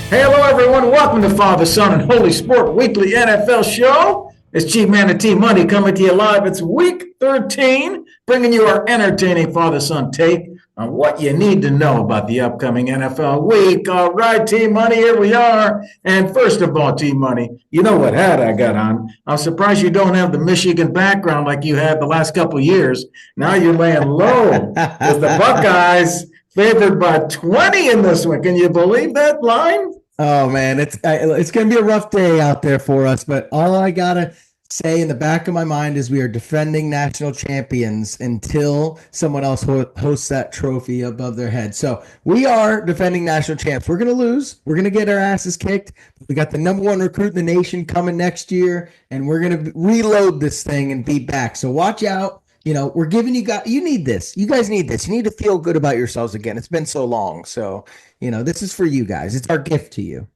Hey, hello, everyone. Welcome to Father, Son, and Holy Sport Weekly NFL Show. It's Chief Man and T Money coming to you live. It's week 13, bringing you our entertaining father-son take on what you need to know about the upcoming NFL week. All right, T Money, here we are. And first of all, T Money, you know what hat I got on. I'm surprised you don't have the Michigan background like you had the last couple of years. Now you're laying low with the Buckeyes favored by 20 in this one. Can you believe that line? Oh man, it's going to be a rough day out there for us, but all I gotta say in the back of my mind is we are defending national champions until someone else hosts that trophy above their head. So we are defending national champs. We're going to lose. We're going to get our asses kicked. We got the number one recruit in the nation coming next year, and we're going to reload this thing and be back. So watch out. You know, we're giving you need this. You guys need this. You need to feel good about yourselves again. It's been so long. So, this is for you guys. It's our gift to you.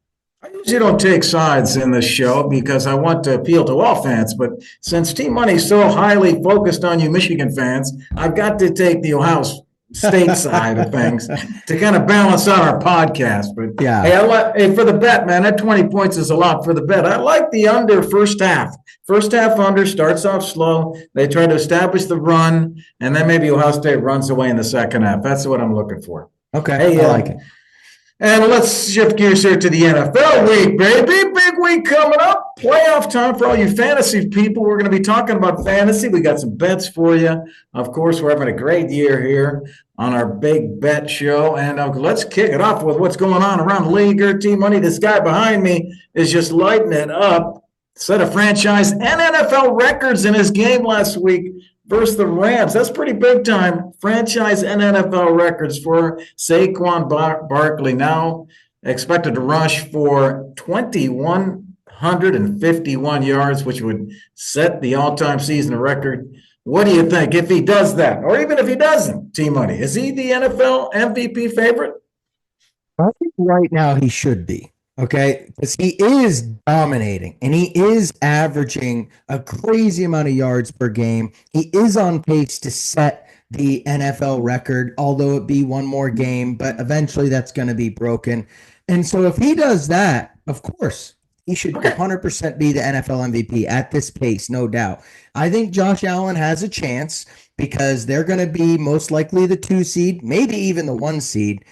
I usually don't take sides in this show because I want to appeal to all fans. But since Team Money is so highly focused on you Michigan fans, I've got to take the Ohio State side of things to kind of balance out our podcast. But yeah, hey, for the bet, man, that 20 points is a lot for the bet. I like the under first half. First half under starts off slow. They try to establish the run, and then maybe Ohio State runs away in the second half. That's what I'm looking for. Okay, hey, I like it. And let's shift gears here to the NFL week, baby. Big week coming up. Playoff time for all you fantasy people. We're going to be talking about fantasy. We got some bets for you. Of course, we're having a great year here on our big bet show. And let's kick it off with what's going on around the league here. T-Money, this guy behind me is just lighting it up. Set a franchise and NFL records in his game last week versus the Rams. That's pretty big time. Franchise and NFL records for Saquon Barkley, now expected to rush for 2,151 yards, which would set the all-time season record. What do you think if he does that? Or even if he doesn't, T-Money, is he the NFL MVP favorite? I think right now he should be. Okay, because he is dominating and he is averaging a crazy amount of yards per game. He is on pace to set the NFL record, although it be one more game, but eventually that's going to be broken. And so if he does that, of course, he should 100% be the NFL MVP at this pace, no doubt. I think Josh Allen has a chance because they're going to be most likely the 2 seed, maybe even the 1 seed.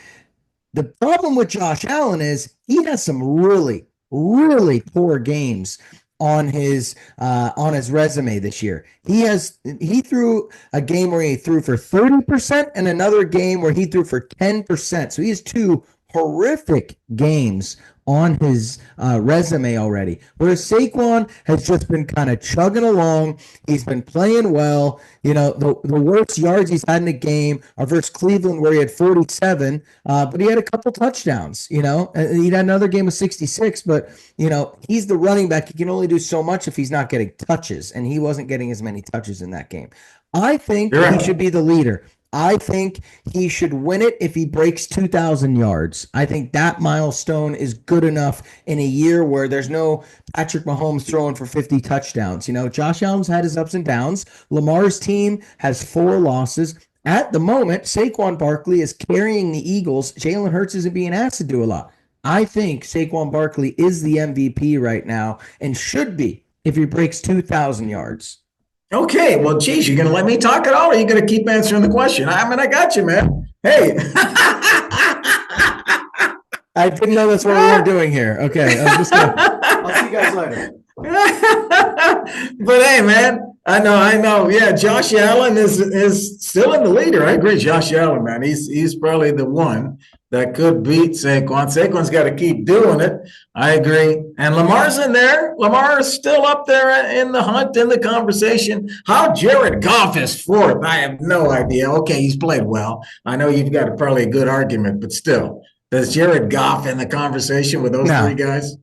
The problem with Josh Allen is he has some really, really poor games on his resume this year. He threw a game where he threw for 30% and another game where he threw for 10%. So he has 2 horrific games on his resume already. Whereas Saquon has just been kind of chugging along. He's been playing well. The worst yards he's had in a game are versus Cleveland, where he had 47, but he had a couple touchdowns. He had another game of 66, but he's the running back. He can only do so much if he's not getting touches, and he wasn't getting as many touches in that game. I think he should be the leader. I think he should win it if he breaks 2,000 yards. I think that milestone is good enough in a year where there's no Patrick Mahomes throwing for 50 touchdowns. Josh Allen's had his ups and downs. Lamar's team has 4 losses. At the moment, Saquon Barkley is carrying the Eagles. Jalen Hurts isn't being asked to do a lot. I think Saquon Barkley is the MVP right now and should be if he breaks 2,000 yards. Okay, well, geez, you're going to let me talk at all, or are you going to keep answering the question? I got you, man. Hey. I didn't know that's what we were doing here. Okay, I'll see you guys later. But hey, man, I know. Yeah, Josh Allen is still in the leader. I agree, Josh Allen, man. He's probably the one that could beat Saquon. Saquon's got to keep doing it. I agree. And Lamar's in there. Lamar is still up there in the hunt, in the conversation. How Jared Goff is 4th, I have no idea. Okay, he's played well. I know you've got probably a good argument, but still. Is Jared Goff in the conversation with those 3 guys?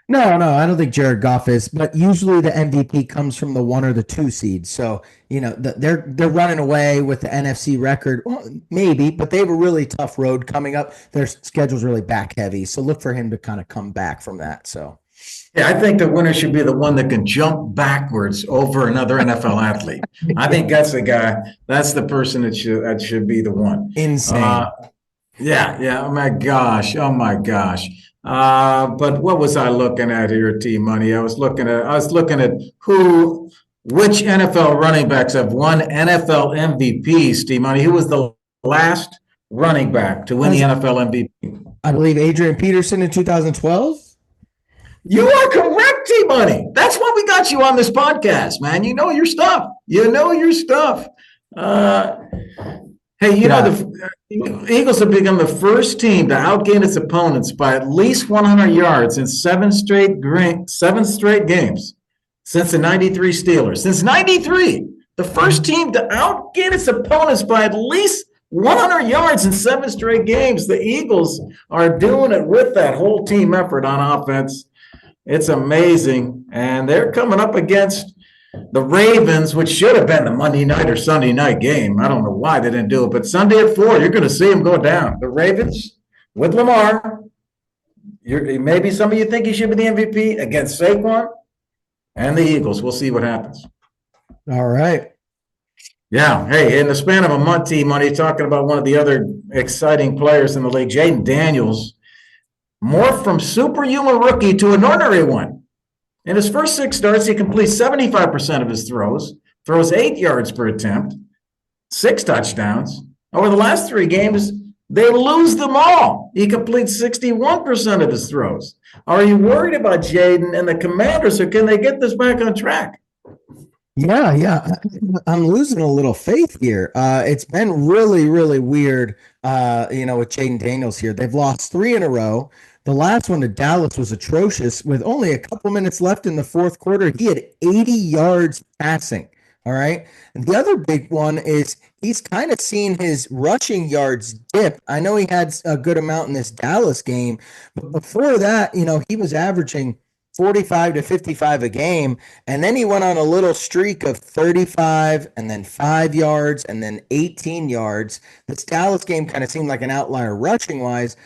No, I don't think Jared Goff is, but usually the MVP comes from the 1 or the 2 seed. So, they're running away with the NFC record. Well, maybe, but they have a really tough road coming up. Their schedule's really back heavy. So look for him to kind of come back from that. So, yeah, I think the winner should be the one that can jump backwards over another NFL athlete. I think that's the guy. That's the person that should be the one. Insane. Yeah. Oh my gosh. But what was I looking at here, T Money? I was looking at which NFL running backs have won NFL MVPs, T Money. Who was the last running back to win the NFL MVP? I believe Adrian Peterson in 2012. You are correct, T Money. That's why we got you on this podcast, man. You know your stuff. You know your stuff. Uh, Hey, the Eagles have become the first team to outgain its opponents by at least 100 yards in seven straight games since the '93 Steelers. Since '93, the first team to outgain its opponents by at least 100 yards in seven straight games. The Eagles are doing it with that whole team effort on offense. It's amazing, and they're coming up against the Ravens, which should have been the Monday night or Sunday night game. I don't know why they didn't do it, but Sunday at 4, you're going to see them go down. The Ravens with Lamar. Maybe some of you think he should be the MVP against Saquon and the Eagles. We'll see what happens. All right. Yeah. Hey, in the span of a month, T-Money, talking about one of the other exciting players in the league, Jayden Daniels, morphed from superhuman rookie to an ordinary one. In his first 6 starts, he completes 75% of his throws 8 yards per attempt, 6 touchdowns. Over the last 3 games, they lose them all. He completes 61% of his throws. Are you worried about Jayden and the Commanders, or can they get this back on track? Yeah. I'm losing a little faith here. It's been really, really weird, with Jayden Daniels here. They've lost 3 in a row. The last one to Dallas was atrocious. With only a couple minutes left in the fourth quarter, he had 80 yards passing. All right. And the other big one is he's kind of seen his rushing yards dip. I know he had a good amount in this Dallas game, but before that, he was averaging 45 to 55 a game. And then he went on a little streak of 35 and then 5 yards and then 18 yards. This Dallas game kind of seemed like an outlier rushing wise.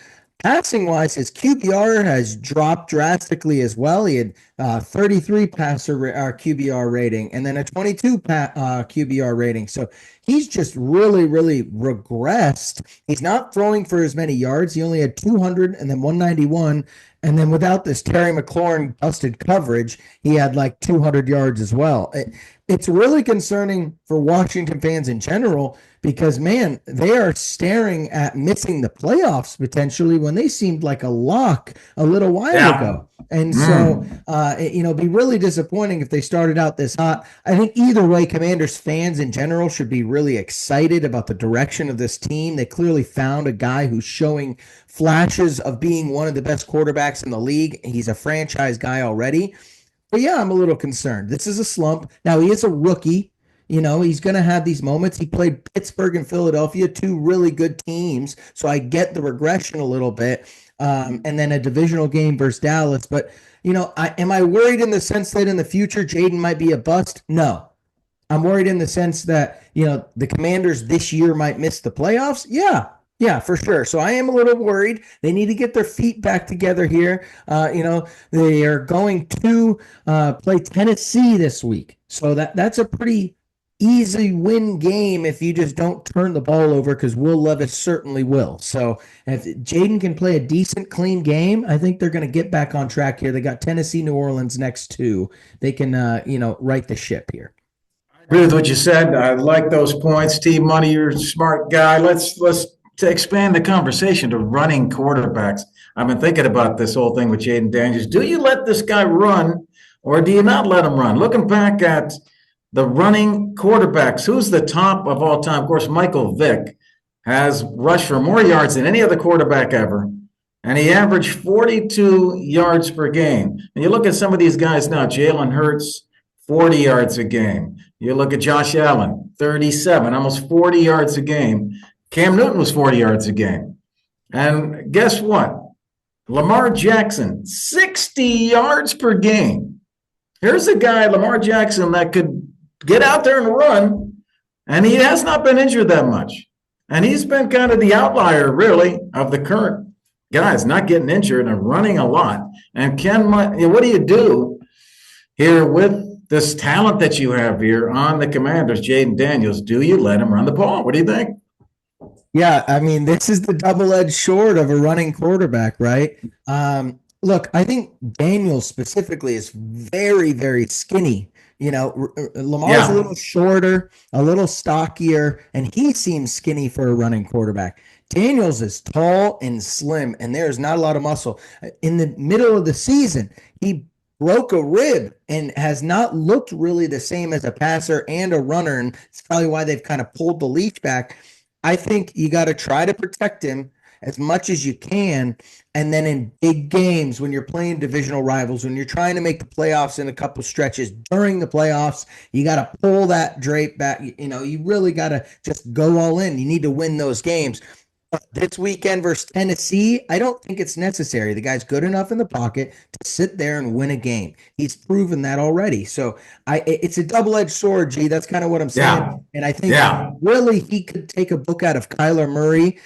Passing wise, his QBR has dropped drastically as well. He had 33 QBR rating and then a 22 QBR rating. So he's just really, really regressed. He's not throwing for as many yards. He only had 200 and then 191. And then without this Terry McLaurin busted coverage, he had like 200 yards as well. It's really concerning for Washington fans in general because, man, they are staring at missing the playoffs potentially when they seemed like a lock a little while ago. And so, it'd be really disappointing if they started out this hot. I think either way, Commanders fans in general should be really excited about the direction of this team. They clearly found a guy who's showing flashes of being one of the best quarterbacks in the league. He's a franchise guy already. But yeah, I'm a little concerned. This is a slump. Now, he is a rookie. He's going to have these moments. He played Pittsburgh and Philadelphia, 2 really good teams. So I get the regression a little bit. And then a divisional game versus Dallas. But, am I worried in the sense that in the future Jayden might be a bust? No. I'm worried in the sense that, the Commanders this year might miss the playoffs. Yeah, for sure. So I am a little worried. They need to get their feet back together here. They are going to play Tennessee this week. So that's a pretty easy win game if you just don't turn the ball over, because Will Levis certainly will. So if Jayden can play a decent, clean game, I think they're going to get back on track here. They got Tennessee, New Orleans next 2. They can, right the ship here. I agree with what you said. I like those points. T-Money, you're a smart guy. Let's to expand the conversation to running quarterbacks. I've been thinking about this whole thing with Jayden Daniels. Do you let this guy run or do you not let him run? Looking back at the running quarterbacks, who's the top of all time? Of course, Michael Vick has rushed for more yards than any other quarterback ever, and he averaged 42 yards per game. And you look at some of these guys now, Jalen Hurts, 40 yards a game. You look at Josh Allen, 37, almost 40 yards a game. Cam Newton was 40 yards a game. And guess what? Lamar Jackson, 60 yards per game. Here's a guy, Lamar Jackson, that could get out there and run, and he has not been injured that much. And he's been kind of the outlier, really, of the current guys, not getting injured and running a lot. And what do you do here with this talent that you have here on the Commanders, Jayden Daniels? Do you let him run the ball? What do you think? Yeah, I mean, this is the double-edged sword of a running quarterback, right? Look, I think Daniel specifically is very, very skinny. Lamar's a Yeah. little shorter, a little stockier, and he seems skinny for a running quarterback. Daniels is tall and slim, and there's not a lot of muscle. In the middle of the season, he broke a rib and has not looked really the same as a passer and a runner, and it's probably why they've kind of pulled the leash back. I think you got to try to protect him as much as you can. And then in big games, when you're playing divisional rivals, when you're trying to make the playoffs in a couple stretches during the playoffs, you got to pull that drape back. You really got to just go all in. You need to win those games. This weekend versus Tennessee, I don't think it's necessary. The guy's good enough in the pocket to sit there and win a game. He's proven that already. So it's a double-edged sword, G. That's kind of what I'm saying. Yeah. And I think Yeah. really he could take a book out of Kyler Murray.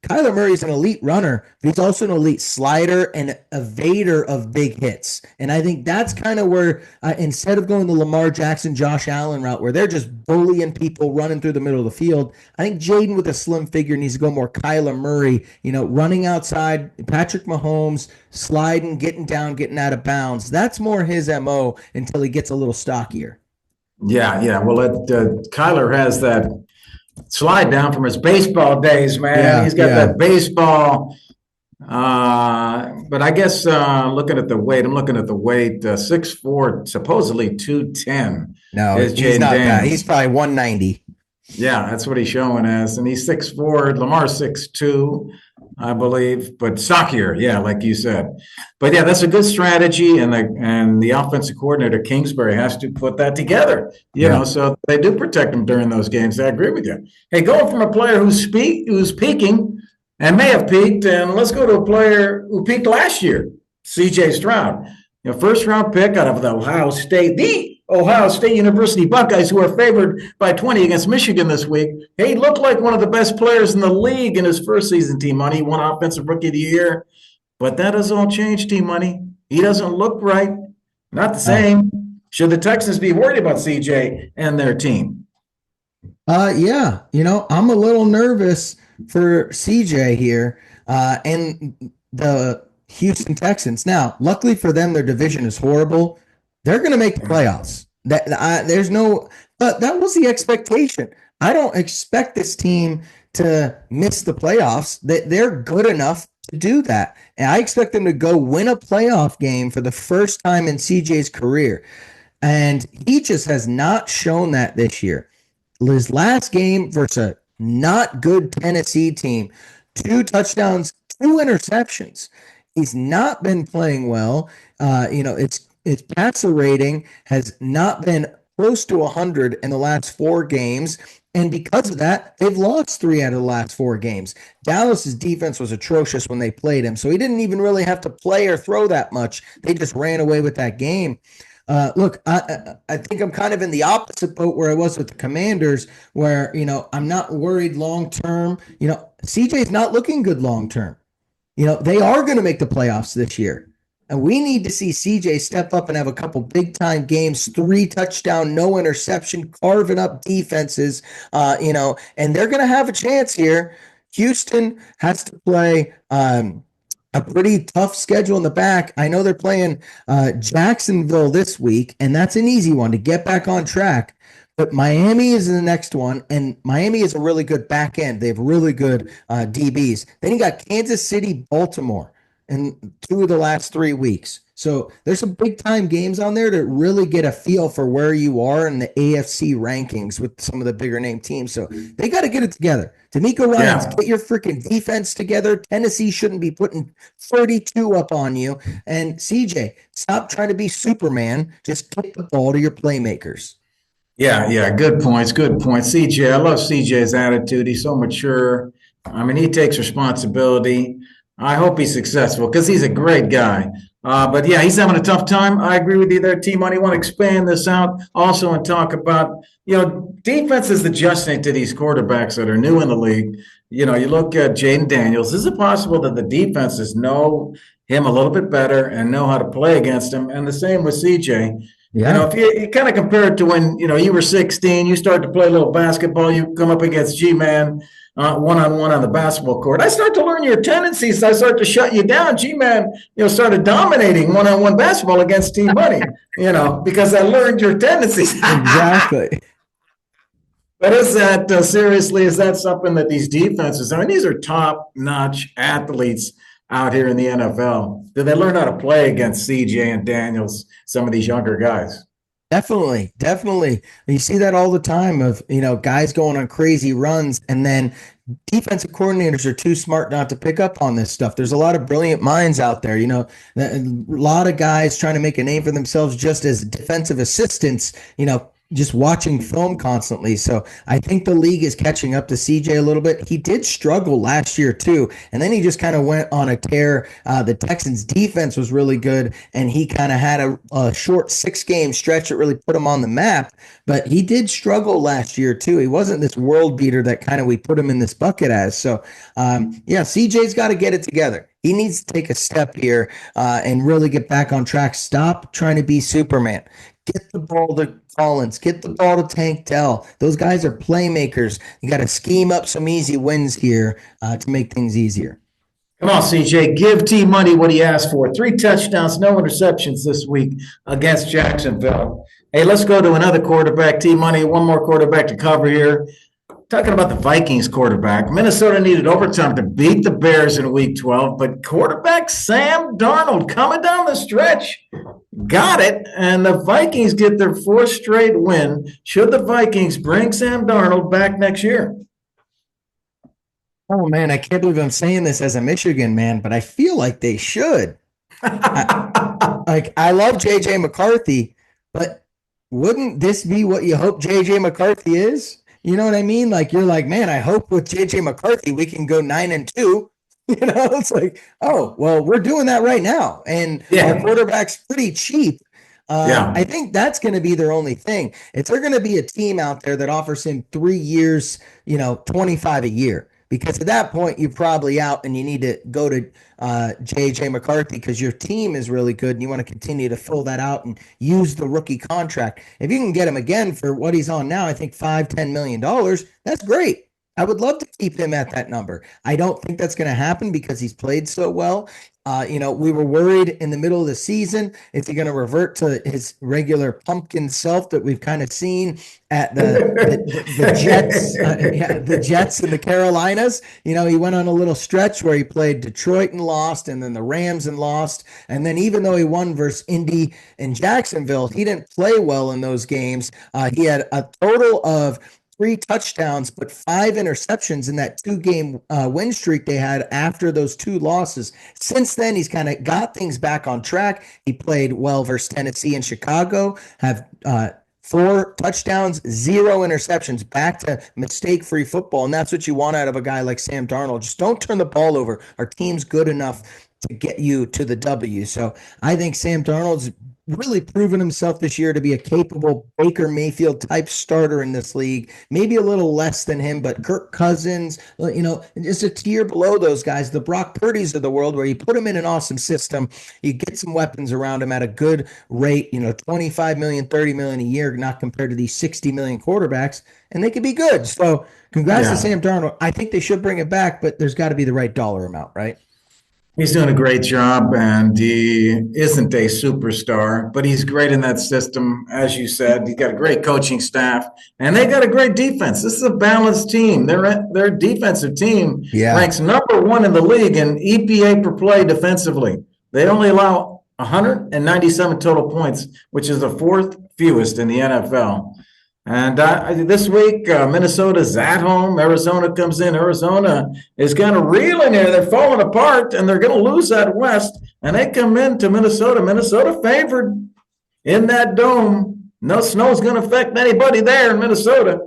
Kyler Murray's an elite runner, but he's also an elite slider and evader of big hits. And I think that's kind of where, instead of going the Lamar Jackson, Josh Allen route, where they're just bullying people running through the middle of the field, I think Jayden with a slim figure needs to go more Kyler Murray, running outside, Patrick Mahomes, sliding, getting down, getting out of bounds. That's more his MO until he gets a little stockier. Yeah. Yeah. Well, Kyler has that slide down from his baseball days, man. Yeah, He's got yeah. that baseball. But I guess looking at the weight, I'm looking at the weight. 6'4", supposedly 210 No, is he's Jayden not that. He's Daniels. probably 190. Yeah, that's what he's showing as, and he's 6'4". Lamar's 6'2", I believe, but stockier. Yeah, like you said. But yeah, that's a good strategy, and the offensive coordinator Kingsbury has to put that together. Yeah. So they do protect him during those games. I agree with you. Hey, going from a player who's peaking and may have peaked, and let's go to a player who peaked last year, C.J. Stroud. First round pick out of the Ohio State University Buckeyes, who are favored by 20 against Michigan this week. He looked like one of the best players in the league in his first season, T-Money. He won Offensive Rookie of the Year. But that doesn't all change, T-Money. He doesn't look right. Not the same. Should the Texans be worried about CJ and their team? Yeah. I'm a little nervous for CJ here and the Houston Texans. Now, luckily for them, their division is horrible. They're going to make the playoffs. But that was the expectation. I don't expect this team to miss the playoffs. They're good enough to do that. And I expect them to go win a playoff game for the first time in CJ's career. And he just has not shown that this year. His last game versus a not good Tennessee team, 2 touchdowns, 2 interceptions. He's not been playing well. Its passer rating has not been close to 100 in the last 4 games. And because of that, they've lost 3 out of the last 4 games. Dallas's defense was atrocious when they played him, so he didn't even really have to play or throw that much. They just ran away with that game. Look, I think I'm kind of in the opposite boat where I was with the Commanders, where, I'm not worried long term. CJ's not looking good long term. They are going to make the playoffs this year. And we need to see CJ step up and have a couple big time games, 3 touchdown, no interception, carving up defenses, and they're going to have a chance here. Houston has to play a pretty tough schedule in the back. I know they're playing Jacksonville this week, and that's an easy one to get back on track. But Miami is in the next one, and Miami is a really good back end. They have really good DBs. Then you got Kansas City, Baltimore in 2 of the last 3 weeks. So there's some big time games on there to really get a feel for where you are in the AFC rankings with some of the bigger name teams. So they got to get it together. D'Amico Ryans, get your freaking defense together. Tennessee shouldn't be putting 32 up on you. And CJ, stop trying to be Superman. Just get the ball to your playmakers. Yeah, good points. CJ, I love CJ's attitude. He's so mature. I mean, he takes responsibility. I hope he's successful because he's a great guy. But yeah, he's having a tough time. I agree with you there, T-Money. Want to expand this out also and talk about, defense is adjusting to these quarterbacks that are new in the league. You look at Jayden Daniels. Is it possible that the defenses know him a little bit better and know how to play against him? And the same with CJ. Yeah. If you kind of compare it to when, you were 16, you started to play a little basketball, you come up against G-Man one-on-one on the basketball court. I start to learn your tendencies. I start to shut you down. G-Man, started dominating one-on-one basketball against Team Money, because I learned your tendencies. Exactly. But is that something that these defenses, these are top-notch athletes out here in the NFL. Do they learn how to play against CJ and Daniels, some of these younger guys? Definitely, definitely. You see that all the time of, guys going on crazy runs, and then defensive coordinators are too smart not to pick up on this stuff. There's a lot of brilliant minds out there, a lot of guys trying to make a name for themselves just as defensive assistants, just watching film constantly. So I think the league is catching up to CJ a little bit. He did struggle last year too, and then he just kind of went on a tear. The Texans defense was really good, and he kind of had a short 6-game stretch that really put him on the map. But he did struggle last year too. He wasn't this world beater that kind of we put him in this bucket as. So yeah, CJ's got to get it together. He needs to take a step here and really get back on track. Stop trying to be Superman. Get the ball to Collins. Get the ball to Tank Dell. Those guys are playmakers. You got to scheme up some easy wins here to make things easier. Come on, CJ. Give T Money what he asked for. 3 touchdowns, no interceptions this week against Jacksonville. Hey, let's go to another quarterback. T Money, one more quarterback to cover here. Talking about the Vikings quarterback, Minnesota needed overtime to beat the Bears in Week 12, but quarterback Sam Darnold coming down the stretch got it, and the Vikings get their 4th straight win. Should the Vikings bring Sam Darnold back next year? Oh, man, I can't believe I'm saying this as a Michigan man, but I feel like they should. I love J.J. McCarthy, but wouldn't this be what you hope J.J. McCarthy is? You know what I mean? Like, you're like, man, I hope with J.J. McCarthy we can go 9-2. It's like, oh, well, we're doing that right now. And our quarterback's pretty cheap. I think that's going to be their only thing. If they're going to be a team out there that offers him 3 years, 25 a year. Because at that point, you're probably out and you need to go to J.J. McCarthy because your team is really good and you want to continue to fill that out and use the rookie contract. If you can get him again for what he's on now, I think $5-10 million, that's great. I would love to keep him at that number. I don't think that's going to happen because he's played so well. We were worried in the middle of the season, is he going to revert to his regular pumpkin self that we've kind of seen at the Jets, the Jets and the Carolinas. He went on a little stretch where he played Detroit and lost, and then the Rams and lost. And then even though he won versus Indy and Jacksonville, he didn't play well in those games. He had a total of 3 touchdowns, but 5 interceptions in that 2-game win streak they had after those 2 losses. Since then, he's kind of got things back on track. He played well versus Tennessee and Chicago, have 4 touchdowns, 0 interceptions, back to mistake-free football. And that's what you want out of a guy like Sam Darnold. Just don't turn the ball over. Our team's good enough to get you to the W. So I think Sam Darnold's really proven himself this year to be a capable Baker Mayfield type starter in this league. Maybe a little less than him, but Kirk Cousins, just a tier below those guys, the Brock Purdy's of the world, where you put him in an awesome system, you get some weapons around him at a good rate, $25 million, $30 million a year, not compared to these 60 million quarterbacks, and they could be good. So congrats to Sam Darnold. I think they should bring it back, but there's got to be the right dollar amount, right? He's doing a great job, and he isn't a superstar, but he's great in that system. As you said, he's got a great coaching staff, and they got a great defense. This is a balanced team. Their defensive team ranks number 1 in the league in EPA per play defensively. They only allow 197 total points, which is the 4th fewest in the NFL. And this week, Minnesota's at home. Arizona comes in. Arizona is kind of reeling here. They're falling apart, and they're going to lose that West. And they come into Minnesota. Minnesota favored in that dome. No snow's going to affect anybody there in Minnesota.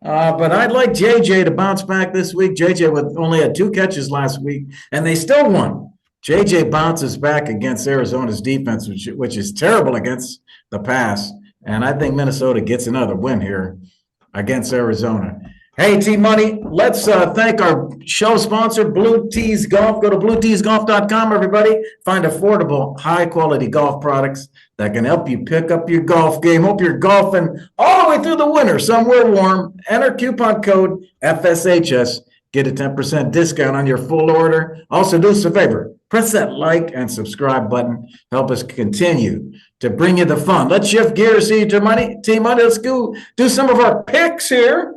But I'd like JJ to bounce back this week. JJ only had 2 catches last week, and they still won. JJ bounces back against Arizona's defense, which is terrible against the pass. And I think Minnesota gets another win here against Arizona. Hey, T-Money, let's thank our show sponsor, Blue Tees Golf. Go to blueteesgolf.com, everybody. Find affordable, high-quality golf products that can help you pick up your golf game. Hope you're golfing all the way through the winter, somewhere warm. Enter coupon code FSHS. Get a 10% discount on your full order. Also, do us a favor. Press that like and subscribe button. Help us continue to bring you the fun. Let's shift gears here, T-Money. Let's go do some of our picks here.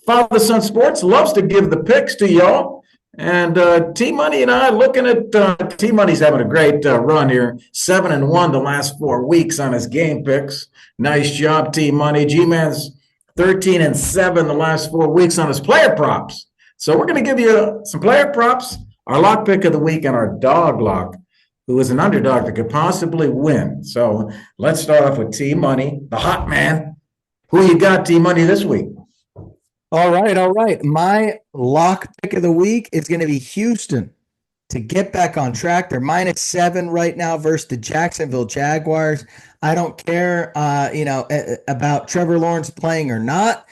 Father Son Sports loves to give the picks to y'all. And T-Money and I looking at T-Money's having a great run here. 7-1 the last 4 weeks on his game picks. Nice job, T-Money. G-Man's 13-7 the last 4 weeks on his player props. So we're going to give you some player props, our lock pick of the week, and our dog lock, who is an underdog that could possibly win. So let's start off with T-Money, the hot man. Who you got, T-Money, this week? All right. My lock pick of the week is going to be Houston to get back on track. They're -7 right now versus the Jacksonville Jaguars. I don't care, about Trevor Lawrence playing or not.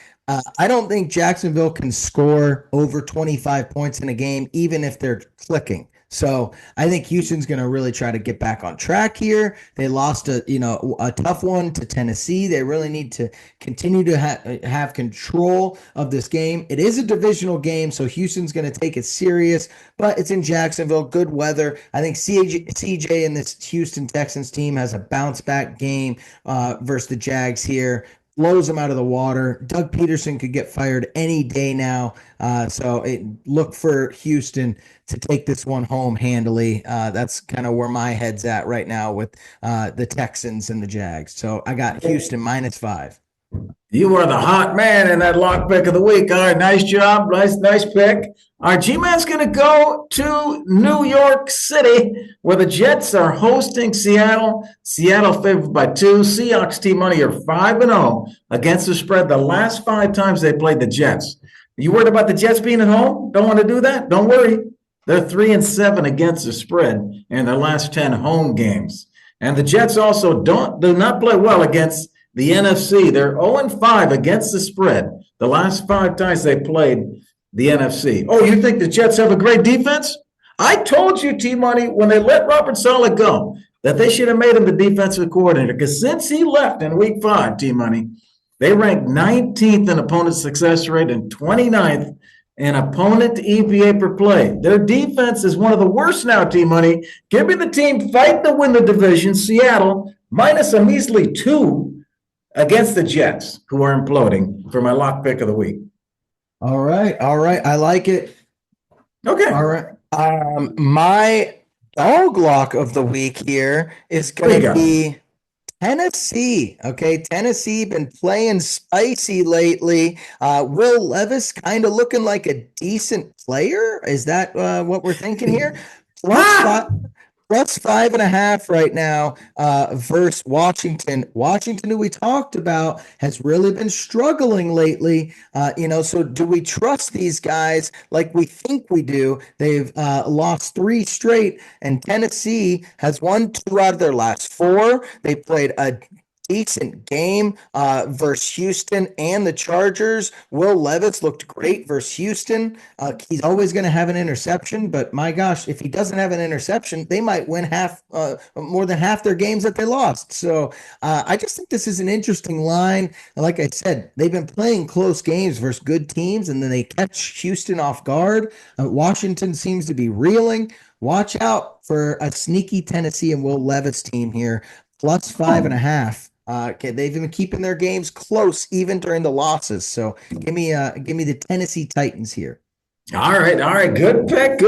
I don't think Jacksonville can score over 25 points in a game, even if they're clicking. So I think Houston's going to really try to get back on track here. They lost a tough one to Tennessee. They really need to continue to have control of this game. It is a divisional game, so Houston's going to take it serious, but it's in Jacksonville, good weather. I think CJ and this Houston Texans team has a bounce back game versus the Jags here. Blows them out of the water. Doug Peterson could get fired any day now. So look for Houston to take this one home handily. That's kind of where my head's at right now with the Texans and the Jags. So I got Houston -5. You are the hot man in that lock pick of the week. All right, nice job. Nice pick. Our G-Man's going to go to New York City, where the Jets are hosting Seattle. Seattle favored by 2. Seahawks T-Money are 5-0 against the spread the last 5 times they played the Jets. You worried about the Jets being at home? Don't want to do that? Don't worry. They're 3-7 against the spread in their last 10 home games. And the Jets also do not play well against the NFC. They're 0-5 against the spread the last 5 times they played the NFC. Oh, you think the Jets have a great defense? I told you, T-Money, when they let Robert Saleh go, that they should have made him the defensive coordinator, because since he left in week 5, T-Money, they ranked 19th in opponent success rate and 29th in opponent EPA per play. Their defense is one of the worst now, T-Money. Give me the team fighting to win the division, Seattle, minus a measly 2 against the Jets, who are imploding, for my lock pick of the week. All right. I like it. Okay. All right. My dog lock of the week here is going to be Tennessee. Okay. Tennessee been playing spicy lately. Will Levis kind of looking like a decent player. Is that what we're thinking here? Plus 5.5 right now versus Washington. Washington, who we talked about, has really been struggling lately. So do we trust these guys like we think we do? They've lost 3 straight, and Tennessee has won 2 out of their last 4. They played a decent game versus Houston and the Chargers. Will Levis looked great versus Houston. He's always going to have an interception, but my gosh, if he doesn't have an interception, they might win more than half their games that they lost. So I just think this is an interesting line. Like I said, they've been playing close games versus good teams, and then they catch Houston off guard. Washington seems to be reeling. Watch out for a sneaky Tennessee and Will Levis team here. Plus 5.5. They've been keeping their games close even during the losses. So give me the Tennessee Titans here. All right. Good pick,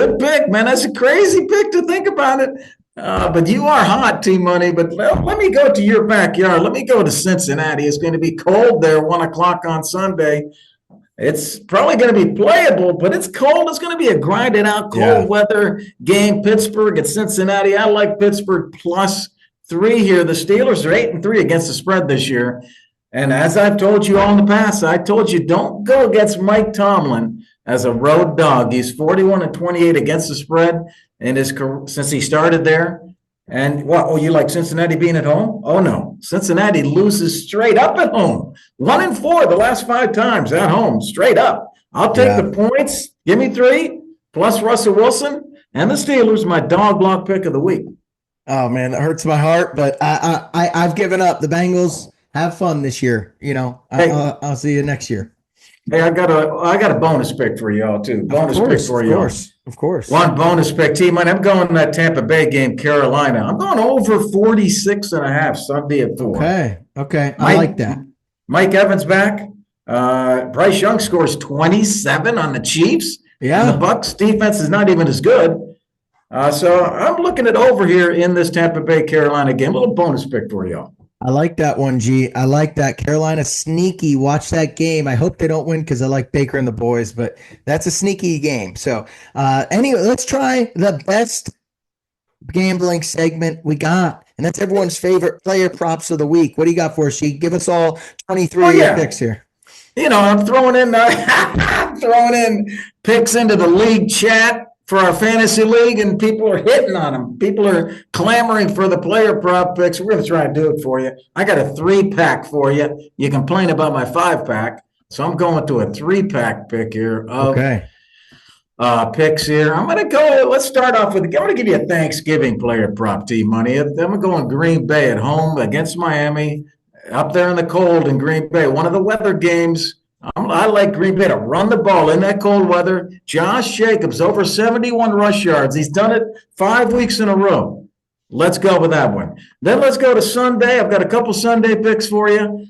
man. That's a crazy pick to think about it. But you are hot, T-Money. But let me go to your backyard. Let me go to Cincinnati. It's going to be cold there, 1 o'clock on Sunday. It's probably going to be playable, but it's cold. It's going to be a grinded out cold weather game. Pittsburgh at Cincinnati. I like Pittsburgh plus 3 here. The Steelers are 8-3 against the spread this year. And as I've told you all in the past, I told you don't go against Mike Tomlin as a road dog. He's 41-28 against the spread since he started there. And what? Oh, you like Cincinnati being at home? Oh, no. Cincinnati loses straight up at home. 1-4 the last 5 times at home, straight up. I'll take the Yeah. points. Give me 3 plus Russell Wilson and the Steelers, my dog block pick of the week. Oh man, that hurts my heart, but I've given up. The Bengals have fun this year. Hey, I'll see you next year. hey, I got a bonus pick for y'all too. Bonus pick for Of y'all. course, of course. One bonus pick, team. I'm going that Tampa Bay game, Carolina. I'm going over 46.5 Sunday at 4. Okay. I Mike, like that. Mike Evans back. Bryce Young scores 27 on the Chiefs. And the Yeah, Bucs defense is not even as good. So I'm looking at over here in this Tampa Bay Carolina game. A little bonus pick for y'all. I like that one, G. I like that. Carolina sneaky. Watch that game. I hope they don't win because I like Baker and the boys, but that's a sneaky game. So anyway, let's try the best gambling segment we got. And that's everyone's favorite player props of the week. What do you got for us, G? Give us all 23 of your picks here. I'm throwing in throwing in picks into the league chat for our fantasy league, and people are hitting on them. People are clamoring for the player prop picks. We're going to try and do it for you. I got a 3-pack for you. You complain about my 5-pack, so I'm going to a 3-pack pick here of picks here. I'm going to go. Let's start off with. I'm going to give you a Thanksgiving player prop, T-Money. I'm going to go in Green Bay at home against Miami. Up there in the cold in Green Bay, one of the weather games. I like Green Bay to run the ball in that cold weather. Josh Jacobs, over 71 rush yards. He's done it 5 weeks in a row. Let's go with that one. Then let's go to Sunday. I've got a couple Sunday picks for you.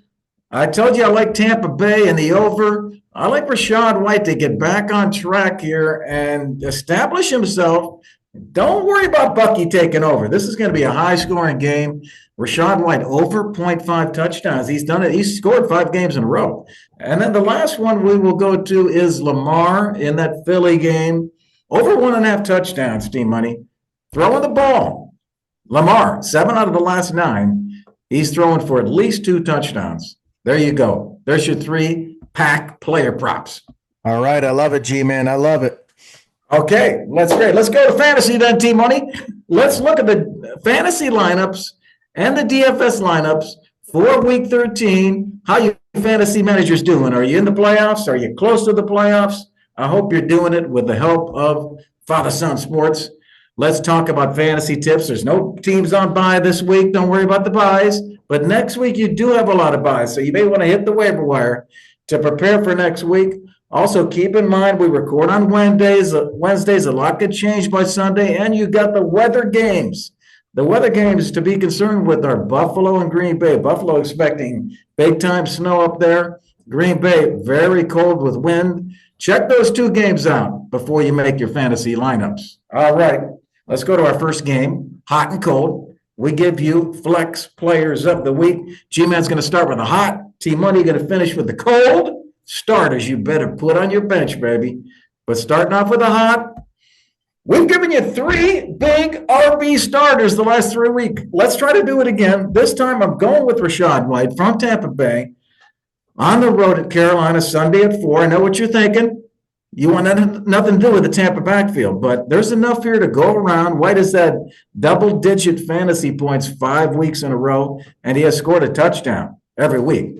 I told you I like Tampa Bay and the over. I like Rachaad White to get back on track here and establish himself. Don't worry about Bucky taking over. This is going to be a high-scoring game. Rachaad White over 0.5 touchdowns. He's done it. He's scored 5 games in a row. And then the last one we will go to is Lamar in that Philly game. Over 1.5 touchdowns, Team Money. Throwing the ball. Lamar, 7 out of the last 9. He's throwing for at least 2 touchdowns. There you go. There's your 3-pack player props. All right. I love it, G-Man. I love it. Okay, that's great. Let's go to fantasy then, Team Money. Let's look at the fantasy lineups and the DFS lineups for Week 13. How you fantasy managers doing? Are you in the playoffs? Are you close to the playoffs? I hope you're doing it with the help of Father Son Sports. Let's talk about fantasy tips. There's no teams on bye this week. Don't worry about the buys. But next week you do have a lot of buys, so you may want to hit the waiver wire to prepare for next week. Also, keep in mind we record on Wednesdays. A lot could change by Sunday, and you got the weather games. The weather games to be concerned with are Buffalo and Green Bay. Buffalo expecting big-time snow up there. Green Bay, very cold with wind. Check those 2 games out before you make your fantasy lineups. All right, let's go to our first game, hot and cold. We give you flex players of the week. G-Man's going to start with the hot. T-Money going to finish with the cold. Starters, you better put on your bench, baby. But starting off with the hot, we've given you 3 big RB starters the last 3 weeks. Let's try to do it again. This time I'm going with Rachaad White from Tampa Bay on the road at Carolina Sunday at 4. I know what you're thinking. You want nothing to do with the Tampa backfield, but there's enough here to go around. White has had double-digit fantasy points 5 weeks in a row, and he has scored a touchdown every week.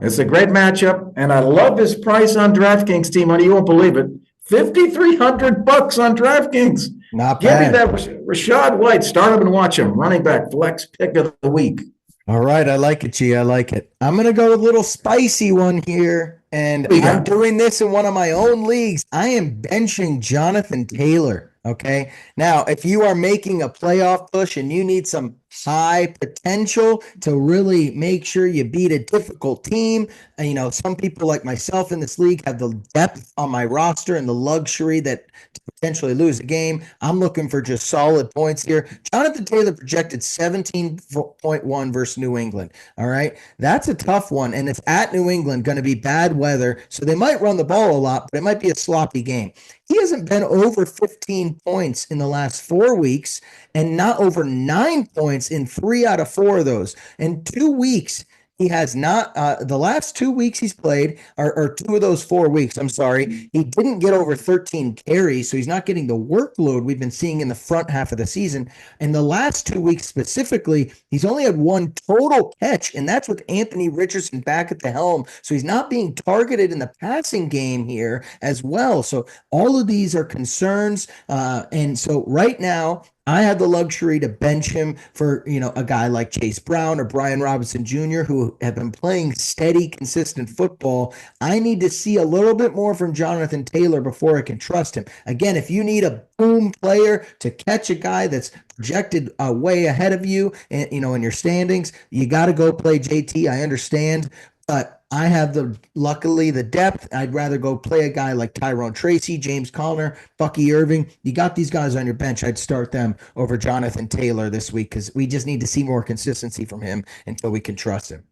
It's a great matchup, and I love his price on DraftKings, Team Money. You won't believe it. $5,300 on DraftKings. Not Give me bad. that Rachaad White. Start him and watch him. Running back flex pick of the week. All right. I like it, G. I like it. I'm going to go with a little spicy one here, and I'm doing this in one of my own leagues. I am benching Jonathan Taylor. Okay. Now, if you are making a playoff push and you need some high potential to really make sure you beat a difficult team, and, some people like myself in this league have the depth on my roster and the luxury that to potentially lose a game. I'm looking for just solid points here. Jonathan Taylor projected 17.1 versus New England. All right. That's a tough one. And it's at New England, going to be bad weather. So they might run the ball a lot, but it might be a sloppy game. He hasn't been over 15 points in the last 4 weeks and not over 9 points in 3 out of 4 of those. In 2 weeks, He has not, the last 2 weeks he's played, or 2 of those 4 weeks, I'm sorry, he didn't get over 13 carries, so he's not getting the workload we've been seeing in the front half of the season. In the last 2 weeks specifically, he's only had one total catch, and that's with Anthony Richardson back at the helm. So he's not being targeted in the passing game here as well. So all of these are concerns. And so right now, I have the luxury to bench him for, a guy like Chase Brown or Brian Robinson Jr., who have been playing steady, consistent football. I need to see a little bit more from Jonathan Taylor before I can trust him. Again, if you need a boom player to catch a guy that's projected way ahead of you, and in your standings, you got to go play JT. I understand, but I have luckily the depth. I'd rather go play a guy like Tyrone Tracy, James Conner, Bucky Irving. You got these guys on your bench. I'd start them over Jonathan Taylor this week because we just need to see more consistency from him until we can trust him.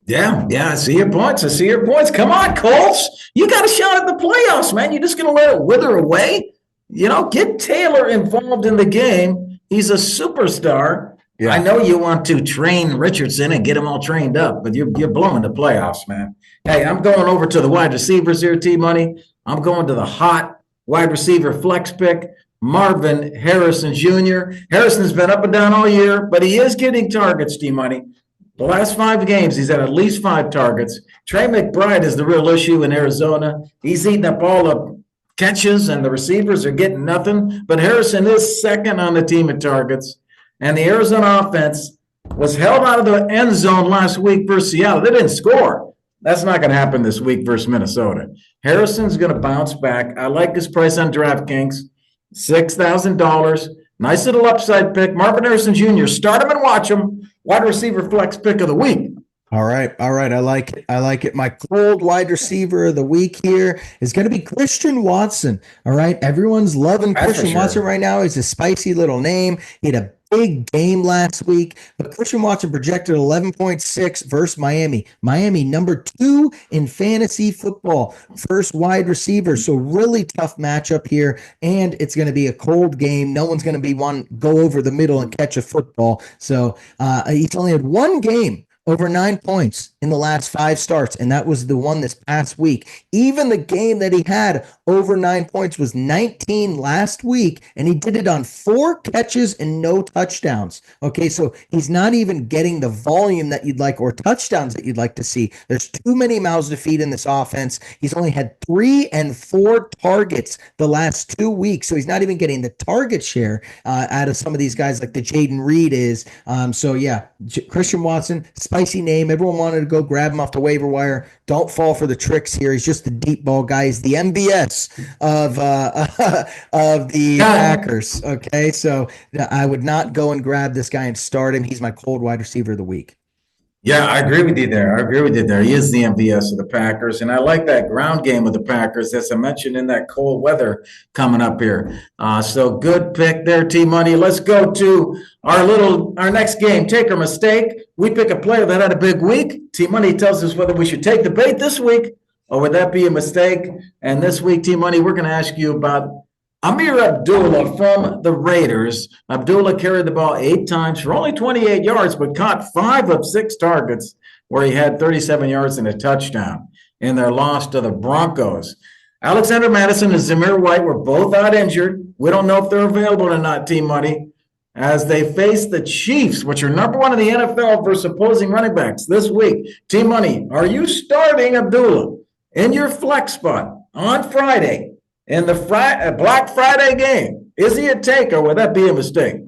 Yeah, I see your points. Come on, Colts. You got a shot at the playoffs, man. You're just going to let it wither away? Get Taylor involved in the game. He's a superstar. Yeah. I know you want to train Richardson and get him all trained up, but you're blowing the playoffs, man. Hey, I'm going over to the wide receivers here, T-Money. I'm going to the hot wide receiver flex pick, Marvin Harrison Jr. Harrison's been up and down all year, but he is getting targets, T-Money. The last 5 games, he's had at least 5 targets. Trey McBride is the real issue in Arizona. He's eating up all the catches, and the receivers are getting nothing. But Harrison is second on the team in targets. And the Arizona offense was held out of the end zone last week versus Seattle. They didn't score. That's not going to happen this week versus Minnesota. Harrison's going to bounce back. I like his price on DraftKings, $6,000. Nice little upside pick. Marvin Harrison Jr., start him and watch him. Wide receiver flex pick of the week. All right. I like it. My cold wide receiver of the week here is going to be Christian Watson. All right. Everyone's loving Christian Watson right now. He's a spicy little name. He had a big game last week, but Christian Watson projected 11.6 versus Miami. Miami, number 2 in fantasy football, first wide receiver. So really tough matchup here, and it's going to be a cold game. No one's going to be go over the middle and catch a football. So he's only had one game over 9 points in the last 5 starts, and that was the one this past week. Even the game that he had over 9 points was 19 last week, and he did it on 4 catches and no touchdowns. Okay, so he's not even getting the volume that you'd like or touchdowns that you'd like to see. There's too many mouths to feed in this offense. He's only had 3 and 4 targets the last 2 weeks, so he's not even getting the target share out of some of these guys like the Jayden Reed is. So yeah, Christian Watson, spicy name. Everyone wanted to go grab him off the waiver wire. Don't fall for the tricks here. He's just the deep ball guy. He's the MVS of the Packers. Okay, so I would not go and grab this guy and start him. He's my cold wide receiver of the week. Yeah, I agree with you there. He is the MVS of the Packers, and I like that ground game of the Packers, as I mentioned, in that cold weather coming up here. So good pick there, T-Money. Let's go to our next game. Take or mistake. We pick a player that had a big week. T-Money tells us whether we should take the bait this week, or would that be a mistake? And this week, T-Money, we're going to ask you about Amir Abdullah from the Raiders. Abdullah carried the ball 8 times for only 28 yards, but caught 5 of 6 targets where he had 37 yards and a touchdown in their loss to the Broncos. Alexander Madison and Zamir White were both out injured. We don't know if they're available or not, T-Money, as they face the Chiefs, which are number 1 in the NFL versus opposing running backs this week. T-Money, are you starting Abdullah in your flex spot on Friday in the Black Friday game? Is he a take, or would that be a mistake?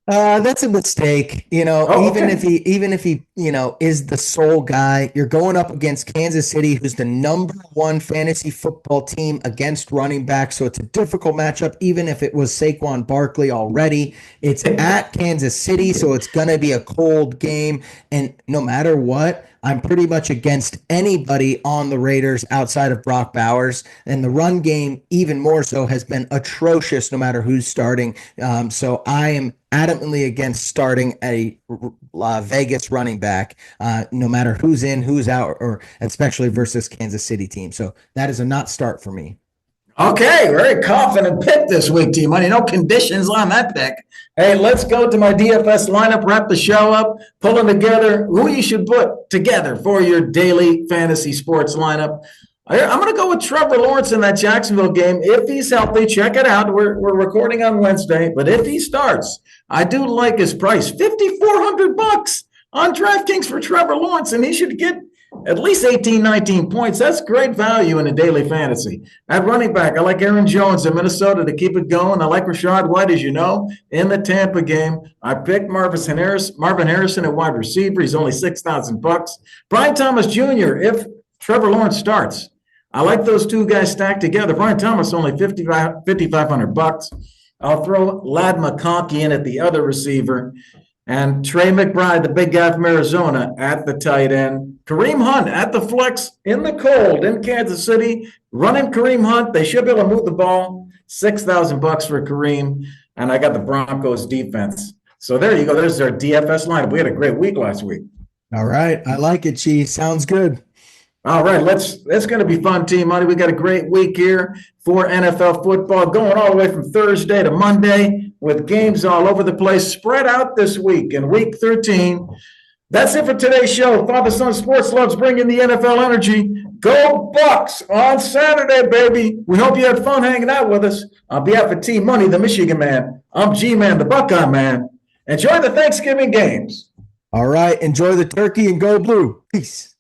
That's a mistake. Even if he, is the sole guy, you're going up against Kansas City, who's the number 1 fantasy football team against running back. So it's a difficult matchup, even if it was Saquon Barkley already. It's at Kansas City, so it's going to be a cold game. And no matter what, I'm pretty much against anybody on the Raiders outside of Brock Bowers. And the run game, even more so, has been atrocious no matter who's starting. So I am adamantly against starting a Vegas running back, no matter who's in, who's out, or especially versus Kansas City team. So that is a not start for me. Okay, very confident pick this week, T-Money. No conditions on that pick. Hey, let's go to my DFS lineup, wrap the show up, pulling together who you should put together for your daily fantasy sports lineup. I'm going to go with Trevor Lawrence in that Jacksonville game. If he's healthy, check it out. We're recording on Wednesday, but if he starts, I do like his price, $5,400 on DraftKings for Trevor Lawrence, and he should get at least 18, 19 points. That's great value in a daily fantasy. At running back, I like Aaron Jones in Minnesota to keep it going. I like Rashad White, as you know, in the Tampa game. I picked Marvin Harrison at wide receiver. He's only $6,000. Brian Thomas Jr., if Trevor Lawrence starts. I like those two guys stacked together. Brian Thomas only $5,500. I'll throw Ladd McConkey in at the other receiver. And Trey McBride, the big guy from Arizona, at the tight end. Kareem Hunt at the flex in the cold in Kansas City. Running Kareem Hunt. They should be able to move the ball. $6,000 for Kareem. And I got the Broncos defense. So there you go. There's our DFS lineup. We had a great week last week. All right. I like it, G. Sounds good. All right, that's going to be fun, T-Money. We got a great week here for NFL football, going all the way from Thursday to Monday with games all over the place, spread out this week in Week 13. That's it for today's show. Father Son Sports loves bringing the NFL energy. Go Bucks on Saturday, baby. We hope you had fun hanging out with us. On behalf of T-Money, the Michigan man, I'm G-Man, the Buckeye man. Enjoy the Thanksgiving games. All right, enjoy the turkey and go blue. Peace.